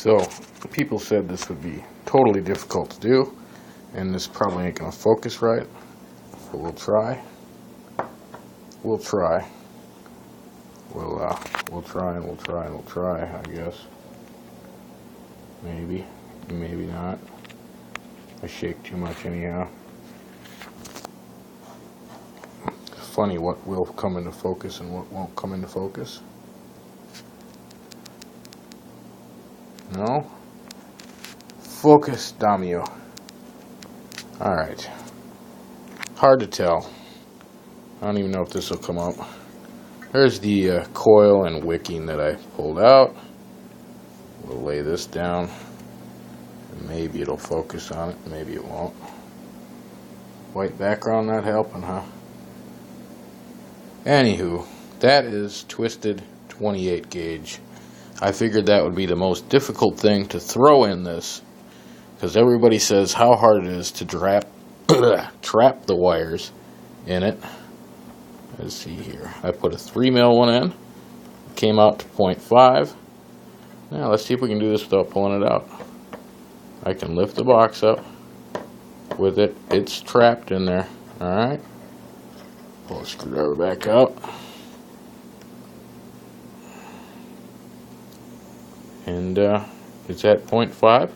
So, people said this would be totally difficult to do, and this probably ain't gonna focus right, but we'll try. We'll try. We'll try and we'll try and we'll try, I guess. Maybe, maybe not. I shake too much anyhow. Funny what will come into focus and what won't come into focus. No? Focus, Damio. Alright. Hard to tell. I don't even know if this will come up. There's the coil and wicking that I pulled out. We'll lay this down. Maybe it'll focus on it, maybe it won't. White background not helping, huh? Anywho, that is twisted 28 gauge. I figured that would be the most difficult thing to throw in this, because everybody says how hard it is to trap the wires in it. Let's see here. I put a 3mm one in. Came out to 0.5. Now let's see if we can do this without pulling it out. I can lift the box up with it. It's trapped in there. Alright. Pull the screwdriver back out. And it's at 0.5.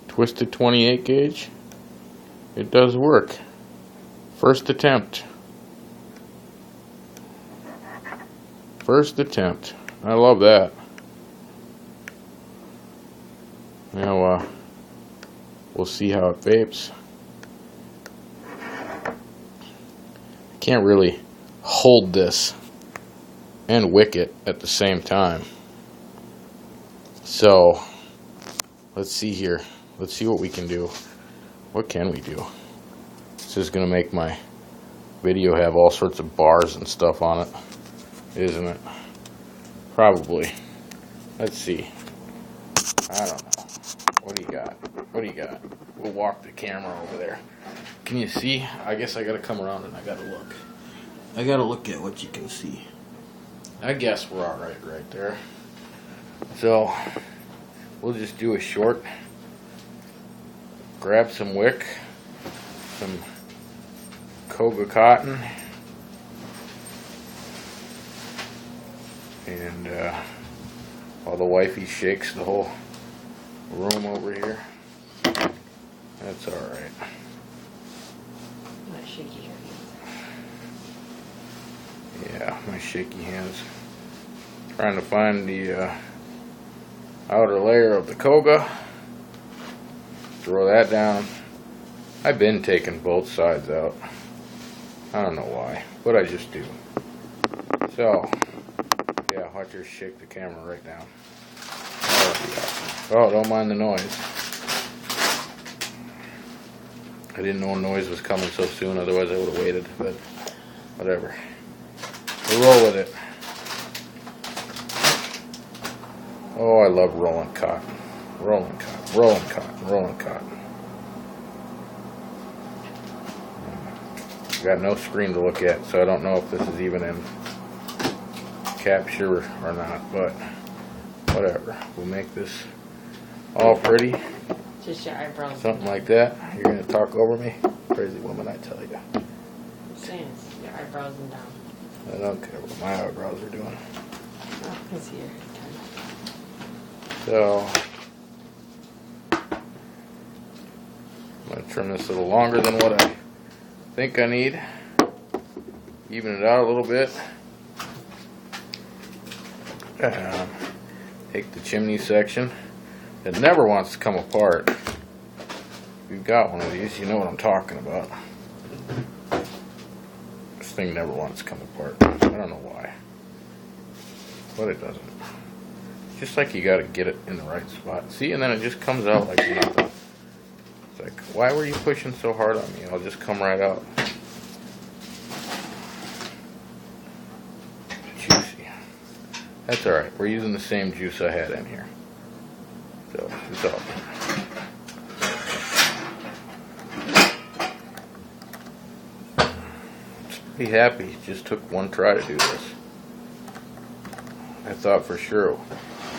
Twisted 28 gauge. It does work. First attempt. First attempt. I love that. Now, we'll see how it vapes. I can't really hold this and wick it at the same time. So, let's see here. Let's see what we can do. What can we do? This is going to make my video have all sorts of bars and stuff on it, isn't it? Probably. Let's see. I don't know. What do you got? What do you got? We'll walk the camera over there. Can you see? I guess I gotta come around and I gotta look. I gotta look at what you can see. I guess we're alright right there. So, we'll just do a short. Grab some wick. Some Koga cotton. And while the wifey shakes the whole room over here, that's alright. My shaky hands. Yeah, my shaky hands. Trying to find the outer layer of the Koga. Throw that down. I've been taking both sides out. I don't know why, but I just do. So, yeah, watch her shake the camera right now. Oh, don't mind the noise. I didn't know noise was coming so soon, otherwise I would have waited, but whatever. We'll roll with it. Oh, I love rolling cotton. Rolling cotton, rolling cotton, rolling cotton. Got no screen to look at, so I don't know if this is even in capture or not, but whatever. We'll make this all pretty. Just your eyebrows. Something like that. You're going to talk over me? Crazy woman, I tell you. I'm saying it's your eyebrows and down. I don't care what my eyebrows are doing. Oh, I can see your So, I'm going to trim this a little longer than what I think I need. Even it out a little bit. Take the chimney section. It never wants to come apart. If you've got one of these, you know what I'm talking about. This thing never wants to come apart. I don't know why. But it doesn't. It's just like you gotta get it in the right spot. See, and then it just comes out like nothing. It's like, why were you pushing so hard on me? I'll just come right out. Juicy. That's alright. We're using the same juice I had in here. So, it's all good. Pretty happy. Just took one try to do this. I thought for sure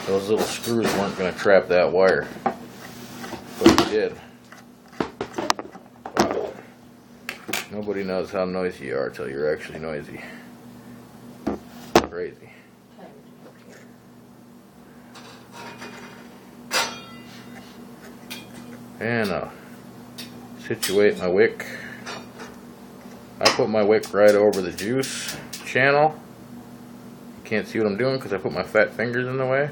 those little screws weren't going to trap that wire, but they did. Wow. Nobody knows how noisy you are till you're actually noisy. Crazy. And situate my wick. I put my wick right over the juice channel. You can't see what I'm doing because I put my fat fingers in the way,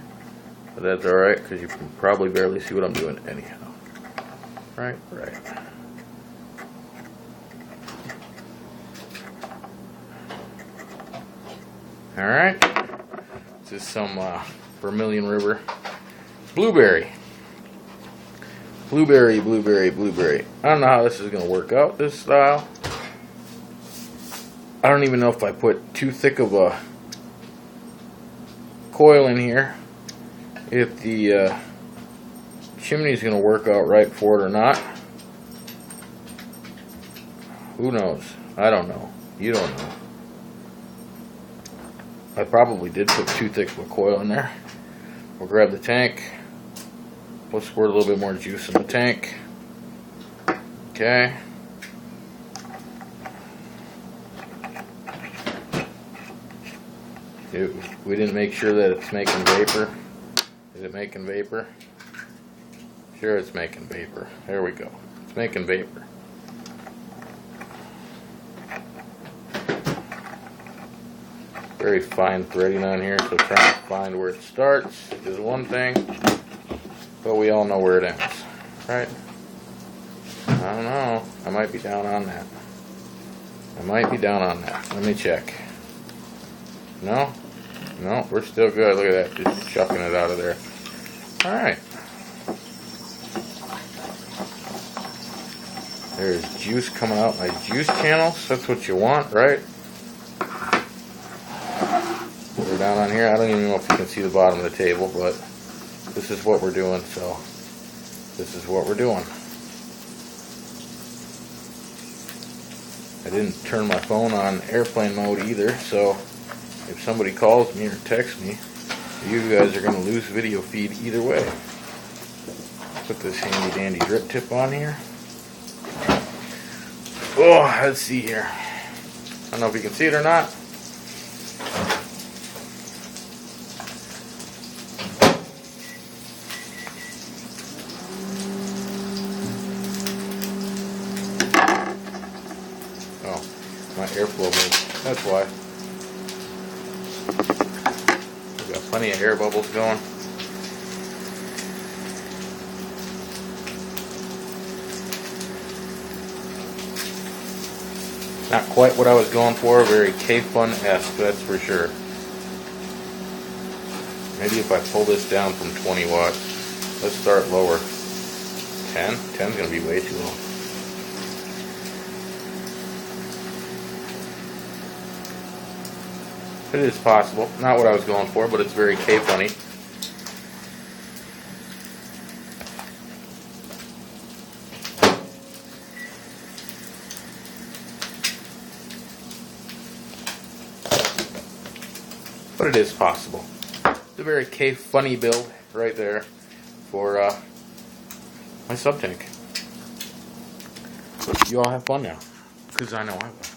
but that's alright because you can probably barely see what I'm doing anyhow. Right. Alright, this is some Vermilion River blueberry. Blueberry. I don't know how this is going to work out, this style. I don't even know if I put too thick of a coil in here, if the chimney is going to work out right for it or not. Who knows? I don't know. You don't know. I probably did put too thick of a coil in there. We'll grab the tank. We'll squirt a little bit more juice in the tank. Okay. We didn't make sure that it's making vapor. Is it making vapor? Sure, it's making vapor. There we go. It's making vapor. Very fine threading on here, so trying to find where it starts is one thing, but we all know where it ends, right? I don't know. I might be down on that. Let me check. No, we're still good. Look at that, just chucking it out of there. All right. There's juice coming out my juice channels. That's what you want, right? We're down on here. I don't even know if you can see the bottom of the table, but this is what we're doing, so this is what we're doing. I didn't turn my phone on airplane mode either, so if somebody calls me or texts me, you guys are going to lose video feed either way. Put this handy dandy drip tip on here. Oh, let's see here. I don't know if you can see it or not. My airflow moves. That's why. We've got plenty of air bubbles going. Not quite what I was going for. Very K-Fun-esque, that's for sure. Maybe if I pull this down from 20 watts. Let's start lower. 10? 10's going to be way too low. It is possible. Not what I was going for, but it's very K-funny. But it is possible. It's a very K-funny build right there for my sub tank. You all have fun now, because I know I will.